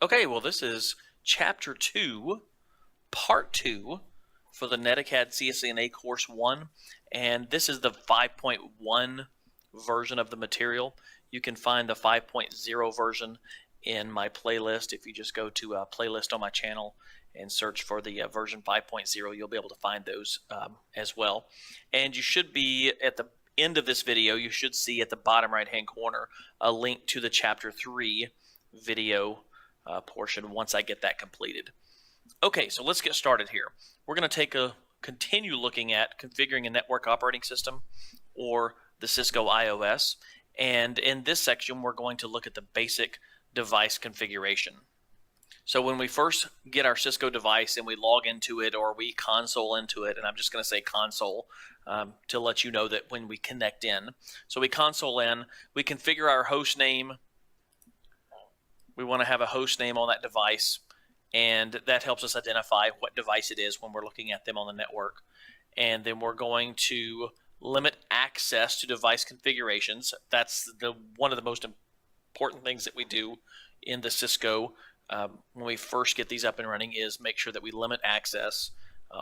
Okay, well this is Chapter 2, Part 2 for the Netacad CCNA Course 1, and this is the 5.1 version of the material. You can find the 5.0 version in my playlist. If you just go to a playlist on my channel and search for the version 5.0, you'll be able to find those as well. And you should be at the end of this video, you should see at the bottom right hand corner a link to the Chapter 3 video portion once I get that completed. Okay, so let's get started here. We're going to continue looking at configuring a network operating system, or the Cisco IOS, and in this section we're going to look at the basic device configuration. So when we first get our Cisco device and we log into it or we console into it, and I'm just going to say console to let you know that when we connect in. So we console in, we configure our host name. We want to have a host name on that device, and that helps us identify what device it is when we're looking at them on the network. And then we're going to limit access to device configurations. That's one of the most important things that we do in the Cisco when we first get these up and running, is make sure that we limit access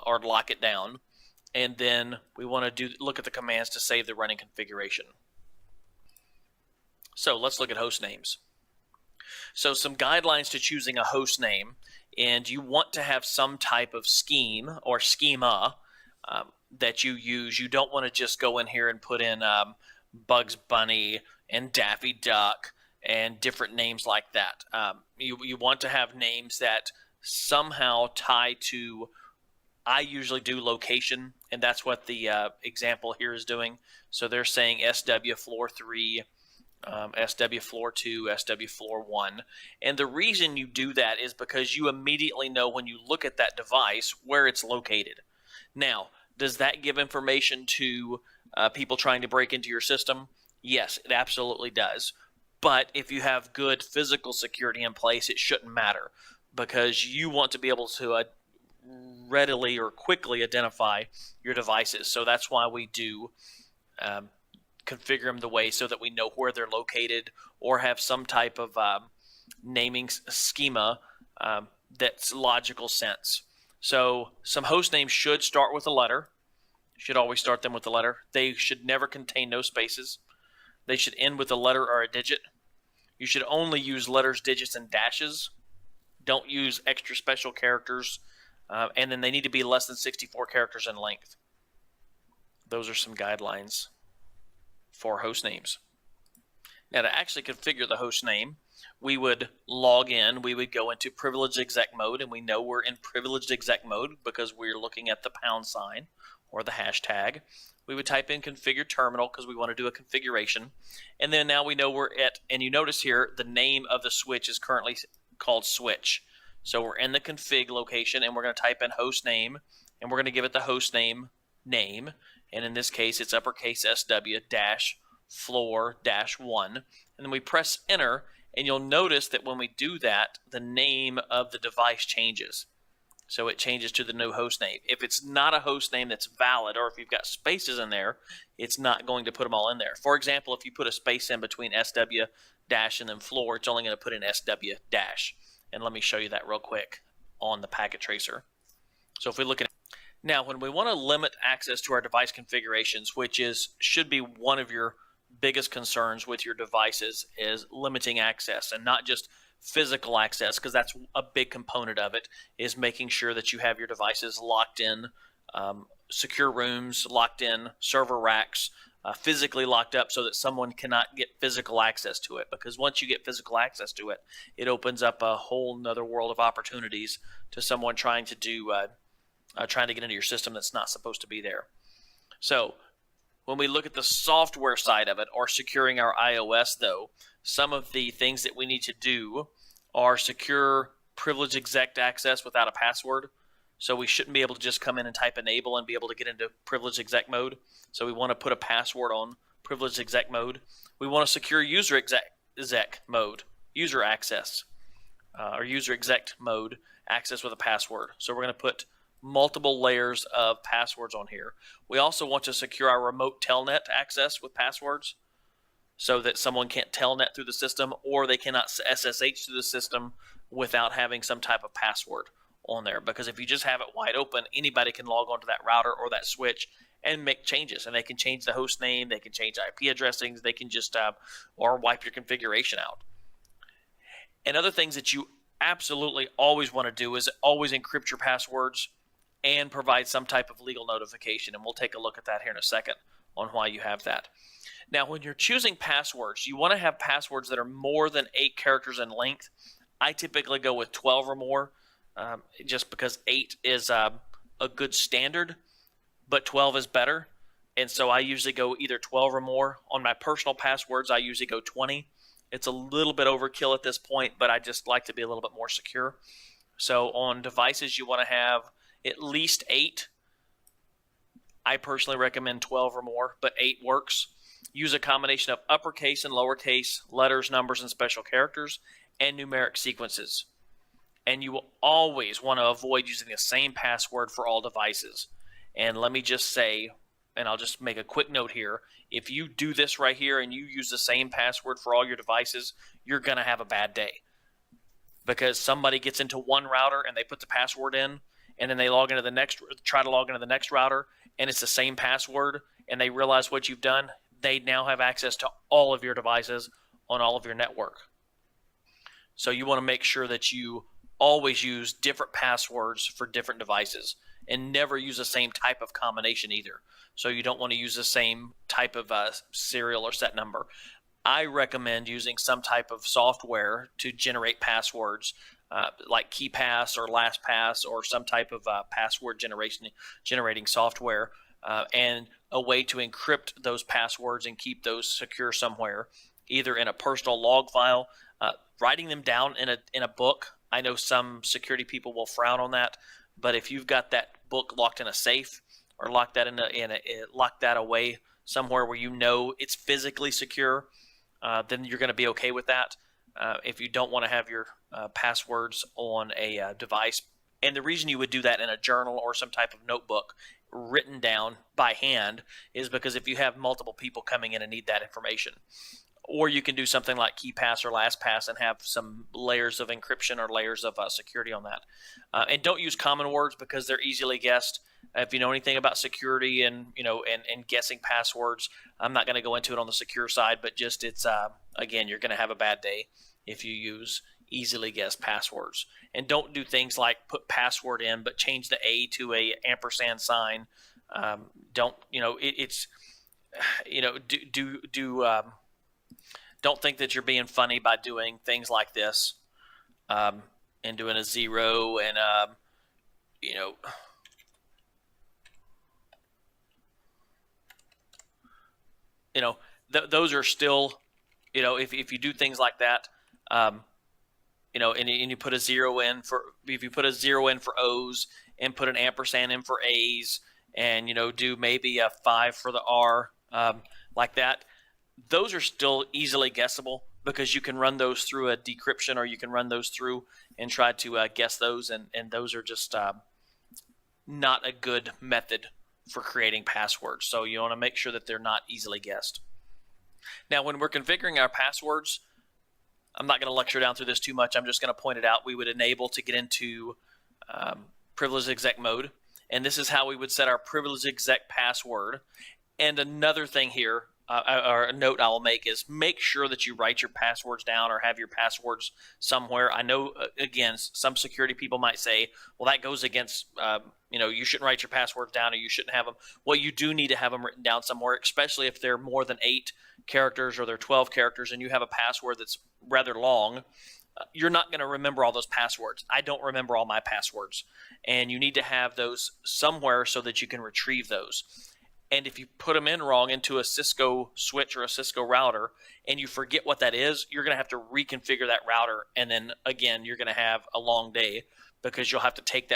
or lock it down. And then we want to look at the commands to save the running configuration. So let's look at host names. So some guidelines to choosing a host name, and you want to have some type of scheme or schema that you use. You don't want to just go in here and put in Bugs Bunny and Daffy Duck and different names like that. You want to have names that somehow tie to, I usually do location, and that's what the example here is doing. So they're saying SW Floor 3, SW Floor 2, SW Floor 1. And the reason you do that is because you immediately know when you look at that device where it's located. Now, does that give information to people trying to break into your system? Yes, it absolutely does. But if you have good physical security in place, it shouldn't matter, because you want to be able to readily or quickly identify your devices. So that's why we do configure them the way so that we know where they're located, or have some type of naming schema that's logical sense. So some host names should start with a letter. You should always start them with a letter. They should never contain no spaces. They should end with a letter or a digit. You should only use letters, digits, and dashes. Don't use extra special characters. And then they need to be less than 64 characters in length. Those are some guidelines for host names. Now, to actually configure the host name, we would log in. We would go into privileged exec mode, and we know we're in privileged exec mode because we're looking at the # or the hashtag. We would type in configure terminal because we want to do a configuration. And then now we know we're at, and you notice here the name of the switch is currently called switch. So we're in the config location, and we're going to type in host name, and we're going to give it the host name. And in this case, it's uppercase SW-floor-1. And then we press enter, and you'll notice that when we do that, the name of the device changes. So it changes to the new host name. If it's not a host name that's valid, or if you've got spaces in there, it's not going to put them all in there. For example, if you put a space in between SW dash and then floor, it's only going to put in SW dash. And let me show you that real quick on the packet tracer. So if we look at now, when we want to limit access to our device configurations, which should be one of your biggest concerns with your devices, is limiting access, and not just physical access, because that's a big component of it, is making sure that you have your devices locked in, secure rooms, locked in server racks, physically locked up so that someone cannot get physical access to it. Because once you get physical access to it, it opens up a whole nother world of opportunities to someone trying to do trying to get into your system that's not supposed to be there. So when we look at the software side of it, or securing our iOS, though, some of the things that we need to do are secure privileged exec access without a password. So we shouldn't be able to just come in and type enable and be able to get into privileged exec mode. So we want to put a password on privileged exec mode. We want to secure user exec mode, user access, or user exec mode access with a password. So we're going to put multiple layers of passwords on here. We also want to secure our remote telnet access with passwords. so that someone can't telnet through the system, or they cannot SSH to the system without having some type of password on there. Because if you just have it wide open, anybody can log onto that router or that switch and make changes, and they can change the host name, they can change IP addressings, they can just or wipe your configuration out. And other things that you absolutely always want to do is always encrypt your passwords and provide some type of legal notification, and we'll take a look at that here in a second on why you have that. Now, when you're choosing passwords, you want to have passwords that are more than 8 characters in length. I typically go with 12 or more, just because 8 is a good standard, but 12 is better. And so I usually go either 12 or more. On my personal passwords, I usually go 20. It's a little bit overkill at this point, but I just like to be a little bit more secure. So on devices, you want to have at least 8. I personally recommend 12 or more, but 8 works. Use a combination of uppercase and lowercase, letters, numbers, and special characters, and numeric sequences. And you will always want to avoid using the same password for all devices. And let me just say, and I'll just make a quick note here, if you do this right here and you use the same password for all your devices, you're going to have a bad day. Because somebody gets into one router and they put the password in, and then they log into the next, try to log into the next router, and it's the same password, and they realize what you've done, they now have access to all of your devices on all of your network. So you want to make sure that you always use different passwords for different devices, and never use the same type of combination either. So you don't want to use the same type of serial or set number. I recommend using some type of software to generate passwords, like KeePass or LastPass, or some type of password generating software, and a way to encrypt those passwords and keep those secure somewhere, either in a personal log file, writing them down in a book. I know some security people will frown on that, but if you've got that book locked in a safe, or lock that away somewhere where you know it's physically secure, then you're going to be okay with that. If you don't want to have your passwords on a device, and the reason you would do that in a journal or some type of notebook written down by hand is because if you have multiple people coming in and need that information. Or you can do something like KeePass or LastPass and have some layers of encryption or layers of security on that. And don't use common words because they're easily guessed. If you know anything about security and guessing passwords, I'm not going to go into it on the secure side, but just it's again, you're going to have a bad day if you use easily guessed passwords. And don't do things like put password in but change the A to a ampersand sign. Don't think that you're being funny by doing things like this, and doing a 0 and those are still, if you do things like that, and you put a 0 in for, if you put a 0 in for O's and put an ampersand in for A's, and do maybe a 5 for the R, like that. Those are still easily guessable because you can run those through a decryption, or you can run those through and try to guess those, and those are just not a good method for creating passwords. So you want to make sure that they're not easily guessed. Now, when we're configuring our passwords, I'm not going to lecture down through this too much. I'm just going to point it out. We would enable to get into privileged exec mode, and this is how we would set our privileged exec password. And another thing here, or a note I will make, is make sure that you write your passwords down or have your passwords somewhere. I know, again, some security people might say, well, that goes against, you shouldn't write your passwords down, or you shouldn't have them. Well, you do need to have them written down somewhere, especially if they're more than 8 characters or they're 12 characters and you have a password that's rather long. You're not going to remember all those passwords. I don't remember all my passwords. And you need to have those somewhere so that you can retrieve those. And if you put them in wrong into a Cisco switch or a Cisco router and you forget what that is, you're going to have to reconfigure that router. And then, again, you're going to have a long day because you'll have to take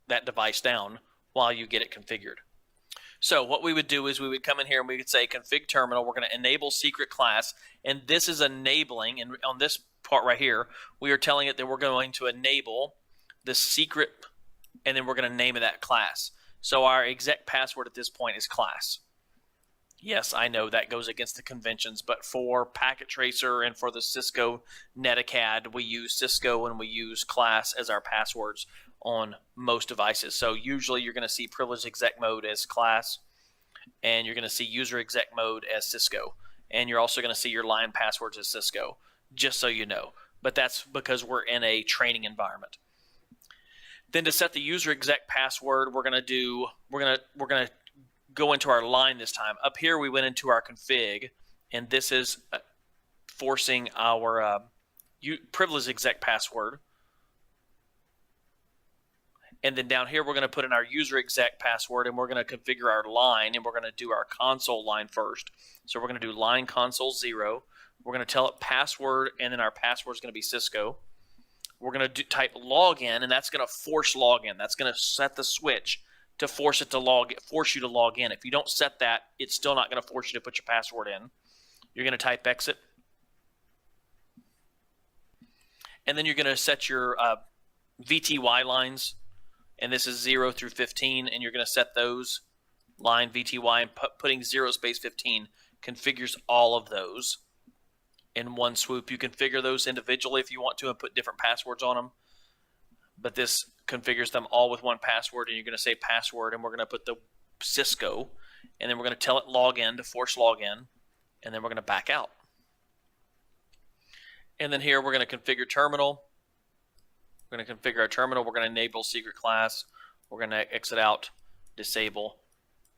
that device down while you get it configured. So what we would do is we would come in here and we would say config terminal. We're going to enable secret class. And this is enabling. And on this part right here, we are telling it that we're going to enable the secret, and then we're going to name it that class. So our exec password at this point is class. Yes, I know that goes against the conventions, but for Packet Tracer and for the Cisco Netacad, we use Cisco and we use class as our passwords on most devices. So usually you're going to see privileged exec mode as class, and you're going to see user exec mode as Cisco, and you're also going to see your line passwords as Cisco, just so you know. But that's because we're in a training environment. Then to set the user exec password, we're going to go into our line this time. Up here we went into our config, and this is forcing our privileged exec password. And then down here we're going to put in our user exec password, and we're going to configure our line, and we're going to do our console line first. So we're going to do line console 0. We're going to tell it password, and then our password is going to be Cisco. We're going to type login, and that's going to force login. That's going to set the switch to force you to log in. If you don't set that, it's still not going to force you to put your password in. You're going to type exit, and then you're going to set your VTY lines, and this is 0 through 15, and you're going to set those line VTY, and putting 0 space 15 configures all of those in one swoop. You configure those individually if you want to and put different passwords on them, but this configures them all with one password, and you're going to say password, and we're going to put the Cisco, and then we're going to tell it login to force login, and then we're going to back out. And then here we're going to configure terminal. We're going to configure our terminal. We're going to enable secret class. We're going to exit out, disable,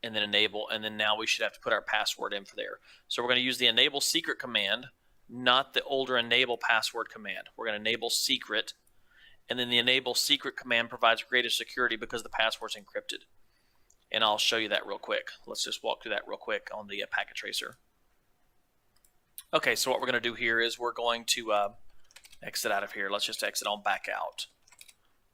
and then enable, and then now we should have to put our password in for there. So we're going to use the enable secret command, not the older enable password command. We're going to enable secret, and then the enable secret command provides greater security because the password's encrypted. And I'll show you that real quick. Let's just walk through that real quick on the Packet Tracer. Okay, so what we're going to do here is we're going to exit out of here. Let's just exit on back out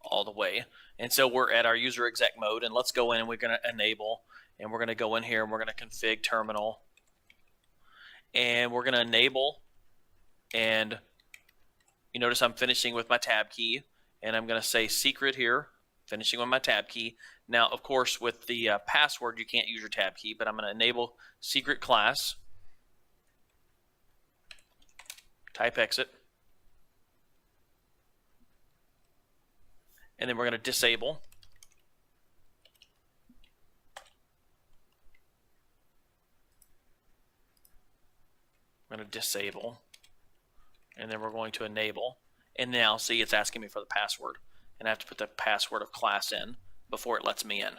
all the way. And so we're at our user exec mode, and let's go in and we're going to enable, and we're going to go in here and we're going to config terminal, and we're going to enable, and you notice I'm finishing with my tab key, and I'm going to say secret here, finishing with my tab key. Now, of course, with the password, you can't use your tab key, but I'm going to enable secret class, type exit, and then we're going to disable. We're going to disable, and then we're going to enable. And now, see, it's asking me for the password, and I have to put the password of class in before it lets me in.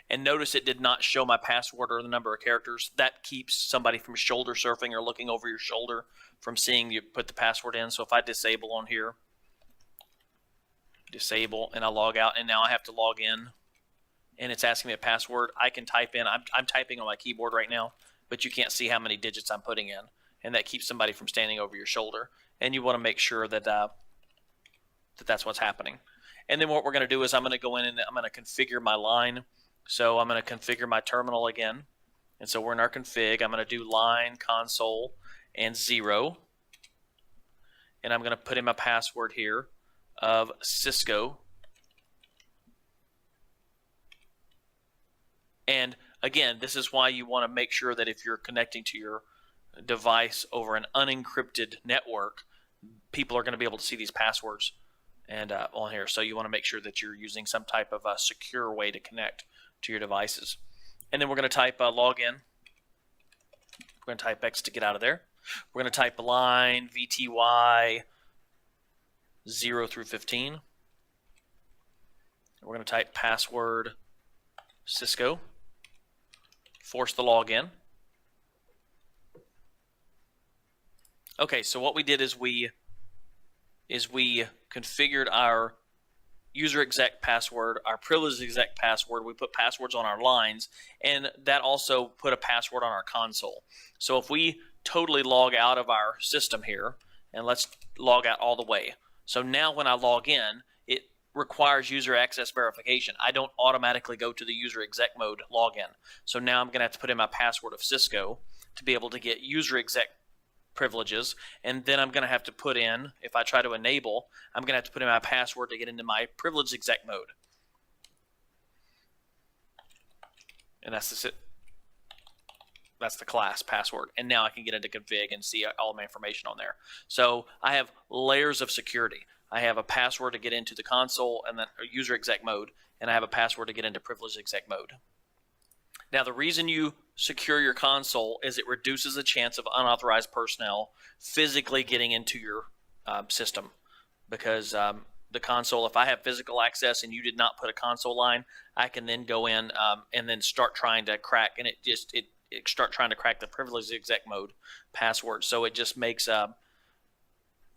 And notice it did not show my password or the number of characters. That keeps somebody from shoulder surfing or looking over your shoulder from seeing you put the password in. So if I disable on here, disable, and I log out, and now I have to log in, and it's asking me a password. I can type in, I'm typing on my keyboard right now, but you can't see how many digits I'm putting in, and that keeps somebody from standing over your shoulder. And you want to make sure that that's what's happening. And then what we're going to do is I'm going to go in and I'm going to configure my line. So I'm going to configure my terminal again. And so we're in our config. I'm going to do line console and 0. And I'm going to put in my password here of Cisco. And again, this is why you want to make sure that if you're connecting to your device over an unencrypted network, people are going to be able to see these passwords and on here. So you want to make sure that you're using some type of a secure way to connect to your devices. And then we're going to type login. We're going to type X to get out of there. We're going to type line VTY 0 through 15. We're going to type password Cisco. Force the login. Okay, so what we did is we configured our user exec password, our privileged exec password. We put passwords on our lines, and that also put a password on our console. So if we totally log out of our system here, and let's log out all the way. So now when I log in, it requires user access verification. I don't automatically go to the user exec mode login. So now I'm going to have to put in my password of Cisco to be able to get user exec privileges, and then I'm going to have to put in, if I try to enable, I'm going to have to put in my password to get into my privileged exec mode. And that's it. that's the class password. And now I can get into config and see all my information on there. So I have layers of security. I have a password to get into the console and then user exec mode, and I have a password to get into privileged exec mode. Now, the reason you secure your console is it reduces the chance of unauthorized personnel physically getting into your system, because the console, if I have physical access and you did not put a console line, I can then go in and then start trying to crack, and it start trying to crack the privileged exec mode password. So it just makes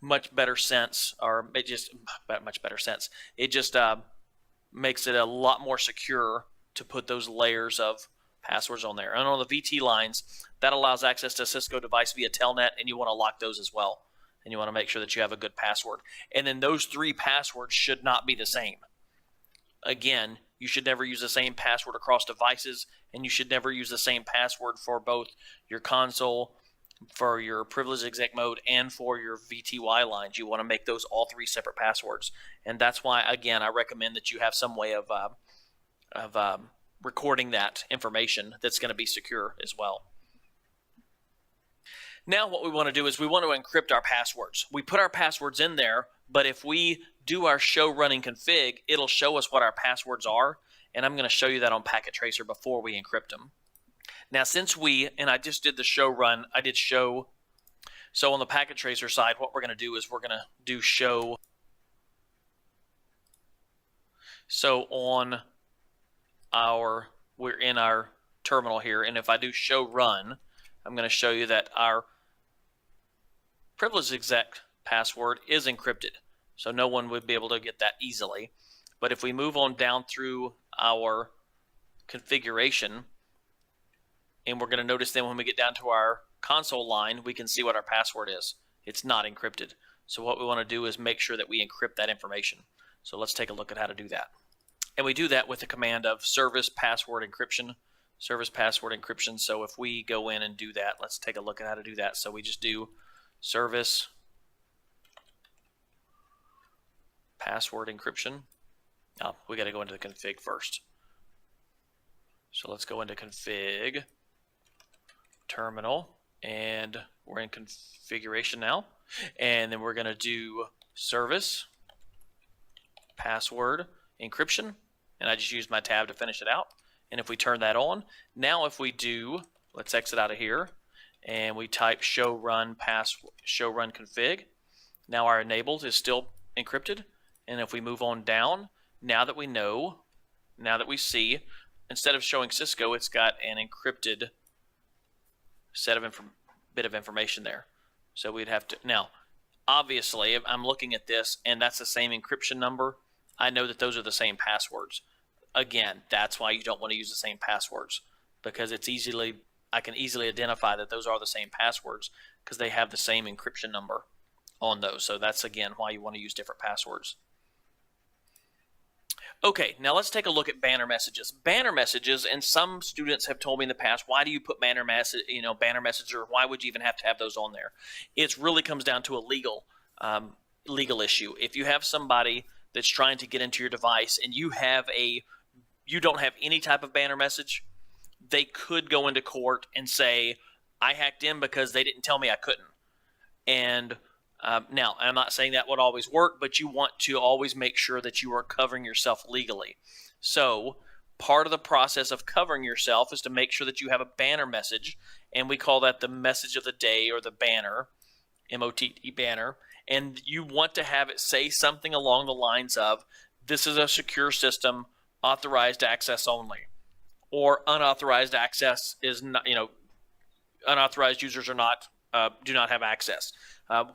much better sense, it just makes it a lot more secure to put those layers of passwords on there. And on the VT lines, that allows access to a Cisco device via Telnet, and you want to lock those as well. And you want to make sure that you have a good password. And then those 3 passwords should not be the same. Again, you should never use the same password across devices, and you should never use the same password for both your console, for your privileged exec mode, and for your VTY lines. You want to make those all 3 separate passwords. And that's why, again, I recommend that you have some way of recording that information that's going to be secure as well. Now what we want to do is we want to encrypt our passwords. We put our passwords in there, but if we do our show running config, it'll show us what our passwords are, and I'm going to show you that on Packet Tracer before we encrypt them. Now since I just did the show run, I did show, so on the Packet Tracer side, what we're going to do is we're going to do show. So we're in our terminal here, and if I do show run, I'm going to show you that our privileged exec password is encrypted, so no one would be able to get that easily. But if we move on down through our configuration, and we're going to notice then when we get down to our console line, we can see what our password is. It's not encrypted. So what we want to do is make sure that we encrypt that information. So let's take a look at how to do that. And we do that with the command of service password encryption. Service password encryption. So if we go in and do that, let's take a look at how to do that. So we just do service password encryption. Oh, we got to go into the config first. So let's go into config, terminal, and we're in configuration now. And then we're going to do service password encryption. And I just used my tab to finish it out. And if we turn that on, now if we do, let's exit out of here, and we type show run config, now our enabled is still encrypted. And if we move on down, now that we see, instead of showing Cisco, it's got an encrypted set of bit of information there. So we'd have to, now, obviously, if I'm looking at this and that's the same encryption number, I know that those are the same passwords. Again, that's why you don't want to use the same passwords, because I can easily identify that those are the same passwords because they have the same encryption number on those. So that's, again, why you want to use different passwords. Okay, now let's take a look at banner messages. Banner messages, and some students have told me in the past, why do you put banner message, or why would you even have to have those on there? It really comes down to a legal issue. If you have somebody that's trying to get into your device and you don't have any type of banner message, they could go into court and say, I hacked in because they didn't tell me I couldn't. And now, I'm not saying that would always work, but you want to always make sure that you are covering yourself legally. So part of the process of covering yourself is to make sure that you have a banner message, and we call that the message of the day, or the banner, M-O-T-T, banner. And you want to have it say something along the lines of, this is a secure system, authorized access only, or unauthorized access is not, unauthorized users are not, do not have access.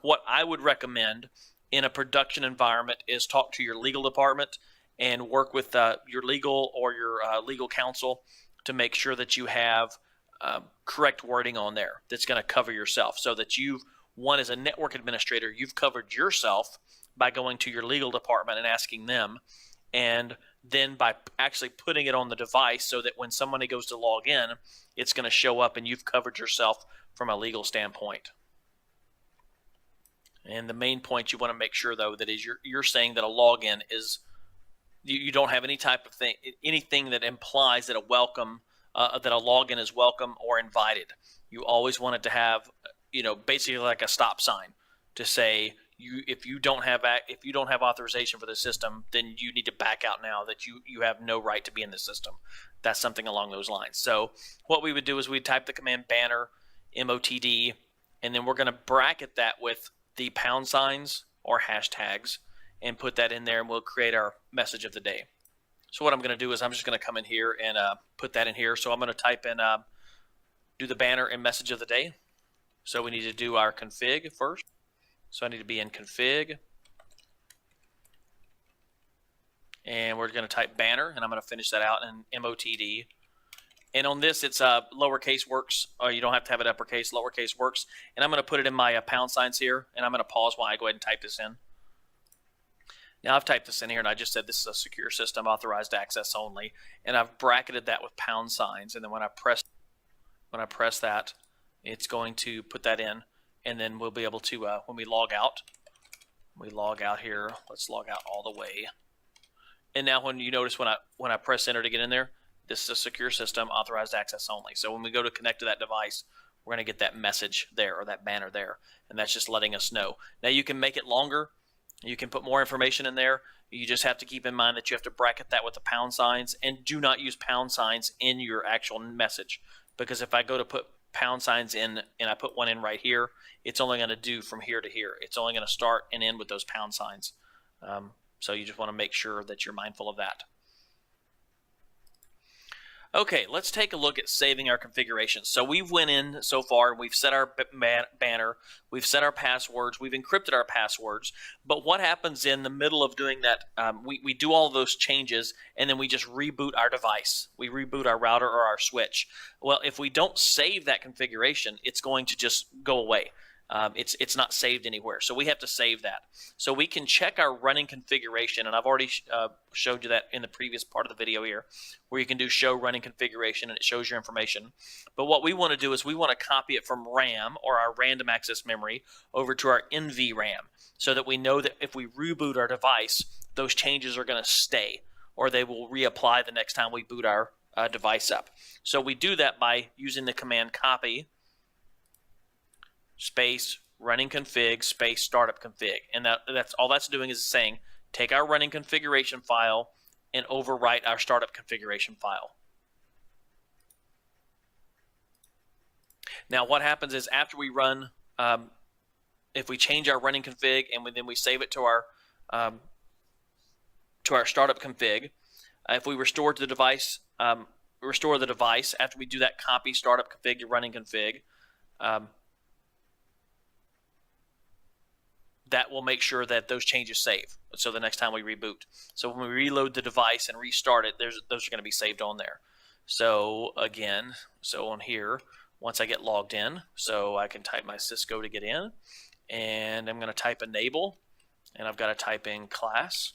What I would recommend in a production environment is talk to your legal department and work with your legal or your legal counsel to make sure that you have correct wording on there that's going to cover yourself, so that as a network administrator, you've covered yourself by going to your legal department and asking them, and then by actually putting it on the device so that when somebody goes to log in, it's going to show up and you've covered yourself from a legal standpoint. And the main point you want to make sure, though, that is you're saying that a login is, you don't have any type of anything that implies that a welcome that a login is welcome or invited. You always want it to have, basically like a stop sign to say, if you don't have authorization for the system, then you need to back out now, that you have no right to be in the system. That's something along those lines. So what we would do is we'd type the command banner MOTD, and then we're going to bracket that with the pound signs or hashtags and put that in there, and we'll create our message of the day. So what I'm going to do is I'm just going to come in here and put that in here. So I'm going to type in do the banner and message of the day. So we need to do our config first. So I need to be in config, and we're going to type banner, and I'm going to finish that out in MOTD. And on this, it's lowercase works, or you don't have to have it uppercase, lowercase works. And I'm going to put it in my pound signs here, and I'm going to pause while I go ahead and type this in. Now I've typed this in here, and I just said this is a secure system, authorized access only, and I've bracketed that with pound signs. And then when I press that, it's going to put that in. And then we'll be able to, when we log out here, let's log out all the way. And now when you notice when I press enter to get in there, this is a secure system, authorized access only. So when we go to connect to that device, we're going to get that message there, or that banner there. And that's just letting us know. Now you can make it longer. You can put more information in there. You just have to keep in mind that you have to bracket that with the pound signs, and do not use pound signs in your actual message. Because if I go to put pound signs in, and I put one in right here, it's only going to do from here to here. It's only going to start and end with those pound signs. So you just want to make sure that you're mindful of that. Okay, let's take a look at saving our configuration. So we've went in so far, and we've set our banner, we've set our passwords, we've encrypted our passwords. But what happens in the middle of doing that? We do all of those changes, and then we just reboot our device. We reboot our router or our switch. Well, if we don't save that configuration, it's going to just go away. It's not saved anywhere, so we have to save that. So we can check our running configuration, and I've already showed you that in the previous part of the video here, where you can do show running configuration, and it shows your information. But what we want to do is we want to copy it from RAM, or our random access memory, over to our NVRAM, so that we know that if we reboot our device, those changes are going to stay, or they will reapply the next time we boot our device up. So we do that by using the command copy space running config space startup config, and that's all that's doing is saying take our running configuration file and overwrite our startup configuration file. Now what happens is after we run, if we change our running config and then we save it to our startup config, if we restore to the device, after we do that copy startup config to running config, that will make sure that those changes save. So the next time we reboot. So when we reload the device and restart it, those are going to be saved on there. So again, so on here, once I get logged in, so I can type my Cisco to get in, and I'm going to type enable, and I've got to type in class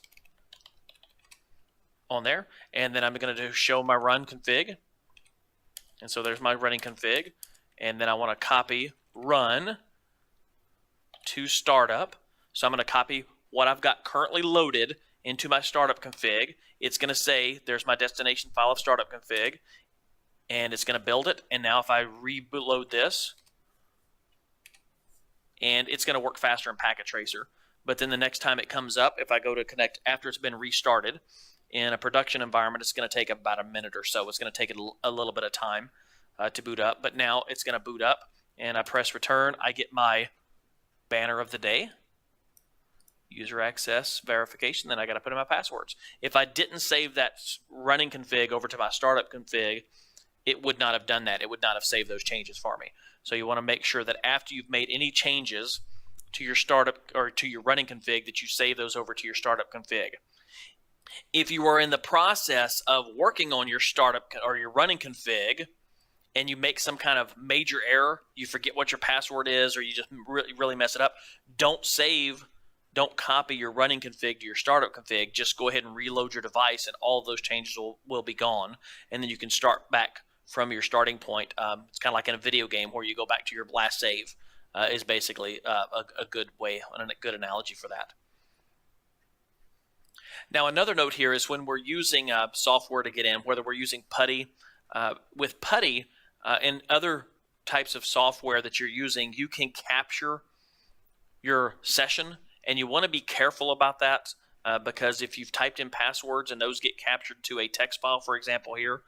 on there, and then I'm going to show my run config. And so there's my running config, and then I want to copy run to startup. So I'm going to copy what I've got currently loaded into my startup config. It's going to say there's my destination file of startup config, and it's going to build it. And now if I reload this, and it's going to work faster in Packet Tracer. But then the next time it comes up, if I go to connect after it's been restarted in a production environment, it's going to take about a minute or so. It's going to take a little bit of time to boot up. But now it's going to boot up, and I press return. I get my banner of the day, user access verification, then I got to put in my passwords. If I didn't save that running config over to my startup config, it would not have done that. It would not have saved those changes for me. So you want to make sure that after you've made any changes to your startup or to your running config, that you save those over to your startup config. If you are in the process of working on your startup or your running config, and you make some kind of major error, you forget what your password is, or you just really mess it up, don't copy your running config to your startup config. Just go ahead and reload your device, and all of those changes will be gone. And then you can start back from your starting point. It's kind of like in a video game where you go back to your last save, is basically a good way, and a good analogy for that. Now another note here is when we're using software to get in, whether we're using PuTTY, With PuTTY and other types of software that you're using, you can capture your session, and you want to be careful about that because if you've typed in passwords and those get captured to a text file, for example here,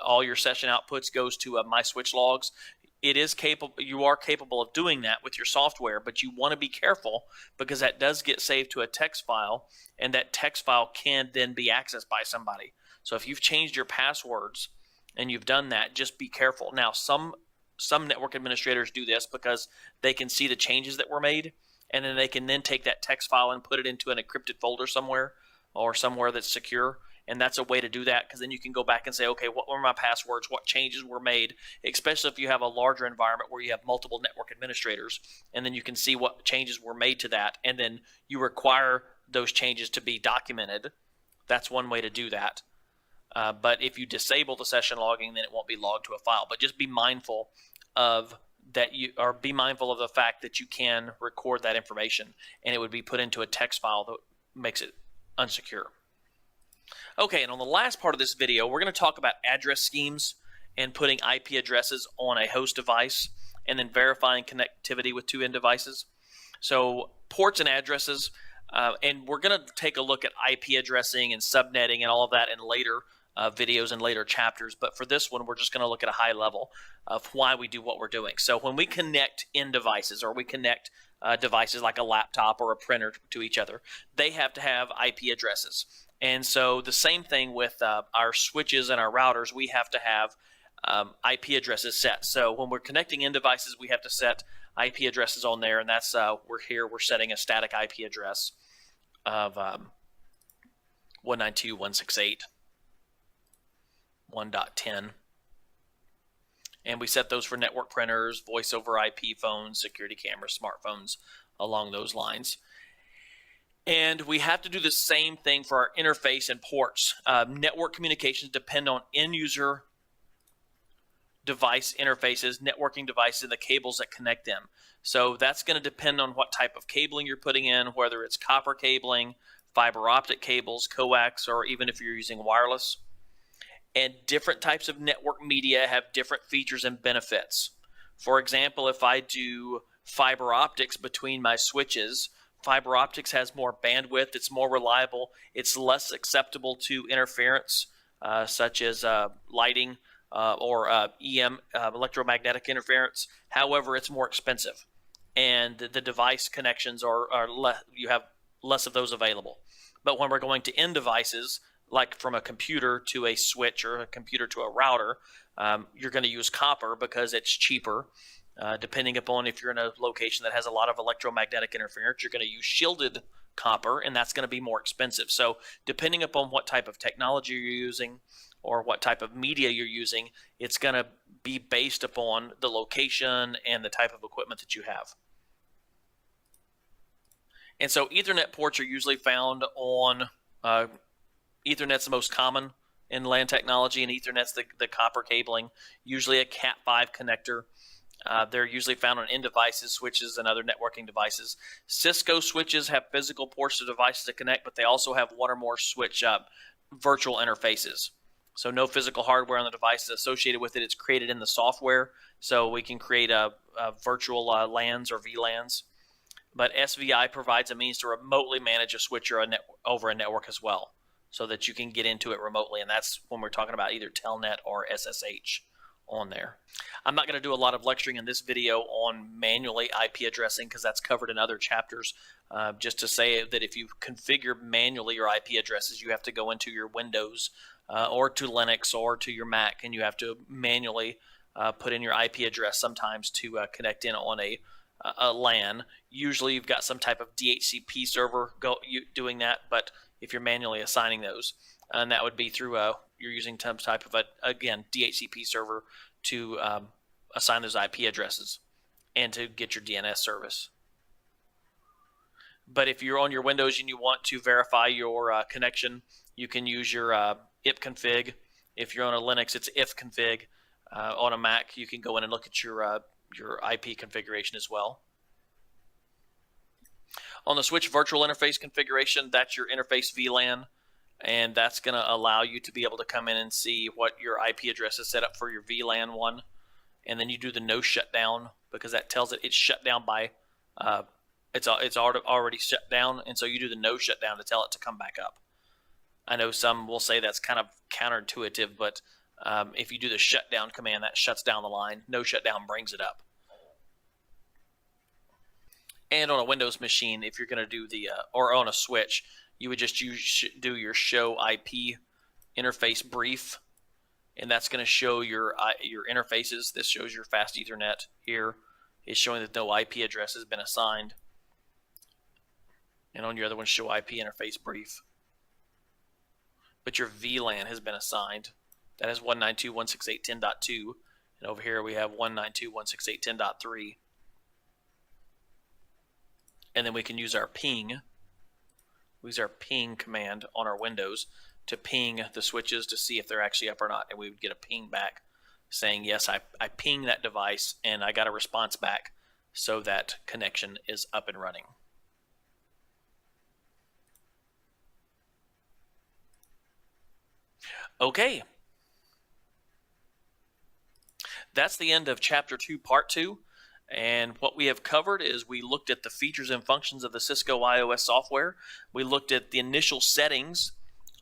all your session outputs goes to my switch logs. It is capable. You are capable of doing that with your software, but you want to be careful because that does get saved to a text file, and that text file can then be accessed by somebody. So if you've changed your passwords and you've done that, just be careful. Now, some network administrators do this because they can see the changes that were made, and then they can then take that text file and put it into an encrypted folder somewhere or somewhere that's secure. And that's a way to do that because then you can go back and say, okay, what were my passwords? What changes were made? Especially if you have a larger environment where you have multiple network administrators, and then you can see what changes were made to that, and then you require those changes to be documented. That's one way to do that. But if you disable the session logging, then it won't be logged to a file. But just be mindful of that be mindful of the fact that you can record that information, and it would be put into a text file that makes it unsecure. Okay, and on the last part of this video, we're going to talk about address schemes and putting IP addresses on a host device and then verifying connectivity with two end devices. So ports and addresses, and we're going to take a look at IP addressing and subnetting and all of that in later videos and later chapters. But for this one, we're just going to look at a high level of why we do what we're doing. So when we connect end devices or we connect devices like a laptop or a printer to each other, they have to have IP addresses. And so the same thing with our switches and our routers, we have to have IP addresses set. So when we're connecting end devices, we have to set IP addresses on there, and that's we're setting a static IP address of 192.168.1.10. And we set those for network printers, voice over IP phones, security cameras, smartphones, along those lines. And we have to do the same thing for our interface and ports. Network communications depend on end-user device interfaces, networking devices, and the cables that connect them. So that's going to depend on what type of cabling you're putting in, whether it's copper cabling, fiber optic cables, coax, or even if you're using wireless. And different types of network media have different features and benefits. For example, if I do fiber optics between my switches, fiber optics has more bandwidth, it's more reliable, it's less susceptible to interference, such as lighting or EM, electromagnetic interference. However, it's more expensive, and the device connections are less, you have less of those available. But when we're going to end devices, like from a computer to a switch or a computer to a router, you're going to use copper because it's cheaper. Depending upon if you're in a location that has a lot of electromagnetic interference, you're going to use shielded copper, and that's going to be more expensive. So depending upon what type of technology you're using or what type of media you're using, it's going to be based upon the location and the type of equipment that you have. And so Ethernet ports are usually found on, Ethernet's the most common in LAN technology, and Ethernet's the copper cabling, usually a Cat5 connector. They're usually found on end devices, switches, and other networking devices. Cisco switches have physical ports to devices to connect, but they also have one or more switch virtual interfaces. So no physical hardware on the device is associated with it. It's created in the software, so we can create virtual LANs or VLANs. But SVI provides a means to remotely manage a switch or over a network as well, so that you can get into it remotely, and that's when we're talking about either Telnet or SSH on there. I'm not going to do a lot of lecturing in this video on manually IP addressing because that's covered in other chapters. Just to say that if you configure manually your IP addresses, you have to go into your Windows or to Linux or to your Mac, and you have to manually put in your IP address sometimes to connect in on a LAN. Usually you've got some type of DHCP server doing that, but if you're manually assigning those, and that would be through you're using some type of again DHCP server to assign those IP addresses and to get your DNS service. But if you're on your Windows and you want to verify your connection, you can use your ipconfig. If you're on a Linux, it's ifconfig. On a Mac, you can go in and look at your IP configuration as well. On the switch virtual interface configuration, that's your interface VLAN. and that's going to allow you to be able to come in and see what your IP address is set up for your VLAN one. And then you do the no shutdown, because that tells it it's shut down by it's already shut down, and so you do the no shutdown to tell it to come back up. I know some will say that's kind of counterintuitive, but if you do the shutdown command, that shuts down the line. No shutdown brings it up. And on a Windows machine, if you're going to do the or on a switch, you would just do your show IP interface brief, and that's going to show your interfaces. This shows your fast Ethernet. Here is showing that no IP address has been assigned, and on your other one, show IP interface brief. But your VLAN has been assigned. That is 192.168.10.2, and over here we have 192.168.10.3. And then we can use our ping. We use our ping command on our Windows to ping the switches to see if they're actually up or not, and we would get a ping back saying, yes, I pinged that device and I got a response back, so that connection is up and running. Okay. That's the end of Chapter 2, Part 2. And what we have covered is we looked at the features and functions of the Cisco IOS software. We looked at the initial settings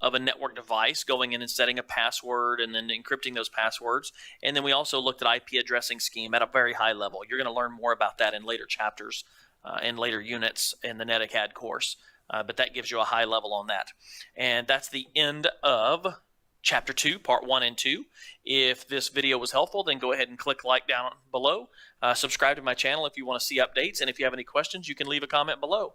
of a network device, going in and setting a password and then encrypting those passwords. And then we also looked at IP addressing scheme at a very high level. You're going to learn more about that in later chapters and later units in the Netacad course. But that gives you a high level on that. And that's the end of Chapter 2, Part 1 and 2. If this video was helpful, then go ahead and click like down below. Subscribe to my channel if you want to see updates. And if you have any questions, you can leave a comment below.